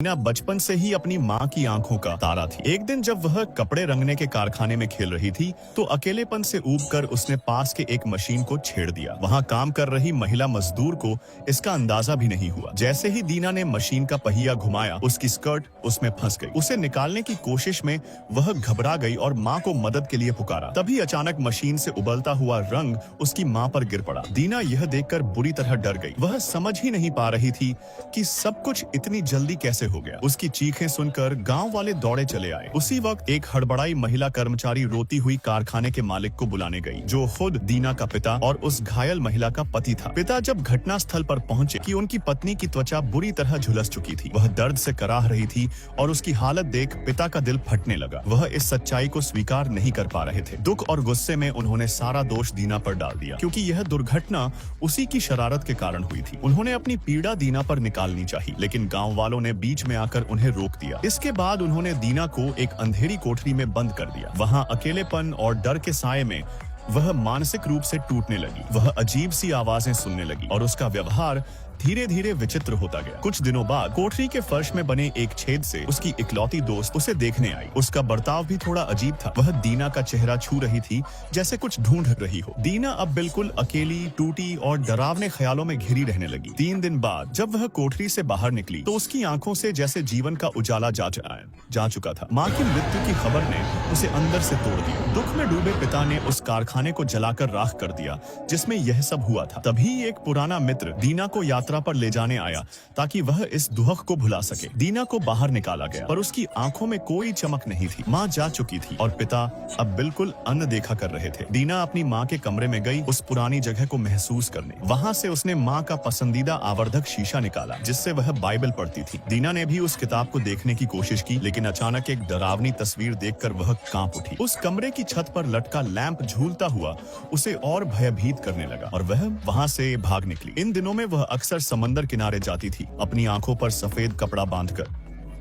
दीना बचपन से ही अपनी माँ की आंखों का तारा थी। एक दिन जब वह कपड़े रंगने के कारखाने में खेल रही थी तो अकेलेपन से ऊबकर उसने पास के एक मशीन को छेड़ दिया। वहाँ काम कर रही महिला मजदूर को इसका अंदाजा भी नहीं हुआ। जैसे ही दीना ने मशीन का पहिया घुमाया, उसकी स्कर्ट उसमें फंस गई। उसे निकालने की कोशिश में वह घबरा गई और माँ को मदद के लिए पुकारा। तभी अचानक मशीन से उबलता हुआ रंग उसकी माँ पर गिर पड़ा। दीना यह देखकर बुरी तरह डर गई। वह समझ ही नहीं पा रही थी कि सब कुछ इतनी जल्दी कैसे हो गया। उसकी चीखें सुनकर गांव वाले दौड़े चले आए। उसी वक्त एक हड़बड़ाई महिला कर्मचारी रोती हुई कारखाने के मालिक को बुलाने गई, जो खुद दीना का पिता और उस घायल महिला का पति था। पिता जब घटना स्थल पर पहुंचे कि उनकी पत्नी की त्वचा बुरी तरह झुलस चुकी थी। वह दर्द से कराह रही थी और उसकी हालत देख पिता का दिल फटने लगा। वह इस सच्चाई को स्वीकार नहीं कर पा रहे थे। दुख और गुस्से में उन्होंने सारा दोष दीना पर डाल दिया, क्योंकि यह दुर्घटना उसी की शरारत के कारण हुई थी। उन्होंने अपनी पीड़ा दीना पर निकालनी चाहिए, लेकिन गाँव वालों ने बीच में आकर उन्हें रोक दिया। इसके बाद उन्होंने दीना को एक अंधेरी कोठरी में बंद कर दिया। वहाँ अकेलेपन और डर के साये में वह मानसिक रूप से टूटने लगी। वह अजीब सी आवाजें सुनने लगी और उसका व्यवहार धीरे धीरे विचित्र होता गया। कुछ दिनों बाद कोठरी के फर्श में बने एक छेद से उसकी इकलौती दोस्त उसे देखने आई। उसका बर्ताव भी थोड़ा अजीब था। वह दीना का चेहरा छू रही थी, जैसे कुछ ढूंढ रही हो। दीना अब बिल्कुल अकेली, टूटी और डरावने ख्यालों में घिरी रहने लगी। 3 दिन बाद जब वह कोठरी से बाहर निकली तो उसकी आंखों से जैसे जीवन का उजाला जा चुका था। माँ की मृत्यु की खबर ने उसे अंदर से तोड़ दिया। दुख में डूबे पिता ने उस कारखाने को जलाकर राख कर दिया जिसमें यह सब हुआ था। तभी एक पुराना मित्र दीना को यात्रा पर ले जाने आया ताकि वह इस दुख को भुला सके। दीना को बाहर निकाला गया, पर उसकी आंखों में कोई चमक नहीं थी। माँ जा चुकी थी और पिता अब बिल्कुल अनदेखा कर रहे थे। दीना अपनी माँ के कमरे में गई, उस पुरानी जगह को महसूस करने। वहाँ से उसने माँ का पसंदीदा आवर्धक शीशा निकाला जिससे वह बाइबल पढ़ती थी। दीना ने भी उस किताब को देखने की कोशिश की, लेकिन अचानक एक डरावनी तस्वीर देखकर वह कांप उठी। उस कमरे की छत पर लटका लैंप झूलता हुआ उसे और भयभीत करने लगा और वह वहाँ से भाग निकली। इन दिनों में वह अक्सर समंदर किनारे जाती थी, अपनी आंखों पर सफेद कपड़ा बांधकर,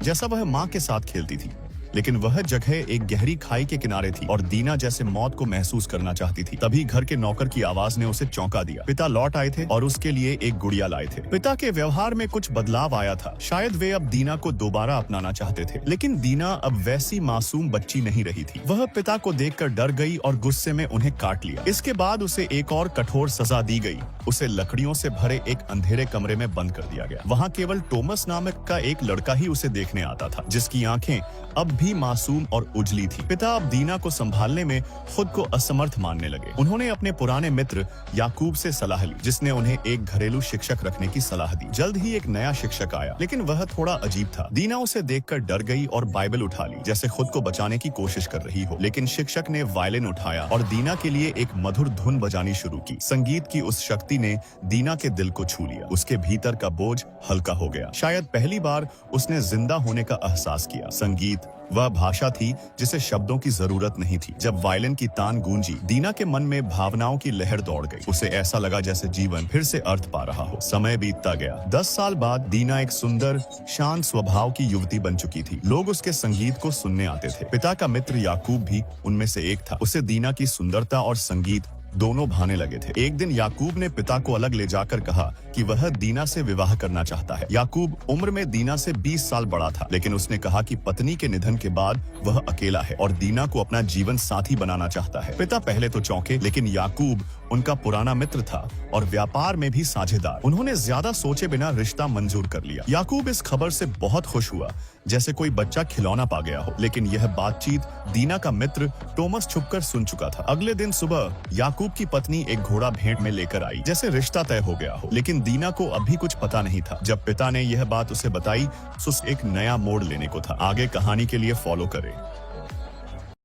जैसा वह माँ के साथ खेलती थी। लेकिन वह जगह एक गहरी खाई के किनारे थी और दीना जैसे मौत को महसूस करना चाहती थी। तभी घर के नौकर की आवाज ने उसे चौंका दिया। पिता लौट आए थे और उसके लिए एक गुड़िया लाए थे। पिता के व्यवहार में कुछ बदलाव आया था। शायद वे अब दीना को दोबारा अपनाना चाहते थे, लेकिन दीना अब वैसी मासूम बच्ची नहीं रही थी। वह पिता को देखकर डर गई और गुस्से में उन्हें काट लिया। इसके बाद उसे एक और कठोर सजा दी गई। उसे लकड़ियों से भरे एक अंधेरे कमरे में बंद कर दिया गया। वहाँ केवल टॉमस नामक का एक लड़का ही उसे देखने आता था, जिसकी आंखें अब भी मासूम और उजली थी। पिता अब दीना को संभालने में खुद को असमर्थ मानने लगे। उन्होंने अपने पुराने मित्र याकूब से सलाह ली, जिसने उन्हें एक घरेलू शिक्षक रखने की सलाह दी। जल्द ही एक नया शिक्षक आया, लेकिन वह थोड़ा अजीब था। दीना उसे देखकर डर गई और बाइबल उठा ली, जैसे खुद को बचाने की कोशिश कर रही हो। लेकिन शिक्षक ने वायलिन उठाया और दीना के लिए एक मधुर धुन बजानी शुरू की। संगीत की उस शक्ति ने दीना के दिल को छू लिया। उसके भीतर का बोझ हल्का हो गया। शायद पहली बार उसने जिंदा होने का एहसास किया। संगीत वह भाषा थी जिसे शब्दों की जरूरत नहीं थी। जब वायलिन की तान गूंजी, दीना के मन में भावनाओं की लहर दौड़ गई। उसे ऐसा लगा जैसे जीवन फिर से अर्थ पा रहा हो। समय बीतता गया। 10 साल बाद दीना एक सुंदर, शांत स्वभाव की युवती बन चुकी थी। लोग उसके संगीत को सुनने आते थे। पिता का मित्र याकूब भी उनमें से एक था। उसे दीना की सुंदरता और संगीत दोनों भाने लगे थे। एक दिन याकूब ने पिता को अलग ले जाकर कहा कि वह दीना से विवाह करना चाहता है। याकूब उम्र में दीना से 20 साल बड़ा था, लेकिन उसने कहा कि पत्नी के निधन के बाद वह अकेला है और दीना को अपना जीवन साथी बनाना चाहता है। पिता पहले तो चौंके, लेकिन याकूब उनका पुराना मित्र था और व्यापार में भी साझेदार। उन्होंने ज्यादा सोचे बिना रिश्ता मंजूर कर लिया। याकूब इस खबर से बहुत खुश हुआ, जैसे कोई बच्चा खिलौना पा गया हो। लेकिन यह बातचीत दीना का मित्र टॉमस छुपकर सुन चुका था। अगले दिन सुबह याकूब की पत्नी एक घोड़ा भेंट में लेकर आई, जैसे रिश्ता तय हो गया हो। लेकिन दीना को अभी कुछ पता नहीं था। जब पिता ने यह बात उसे बताई तो एक नया मोड़ लेने को था। आगे कहानी के लिए फॉलो करें।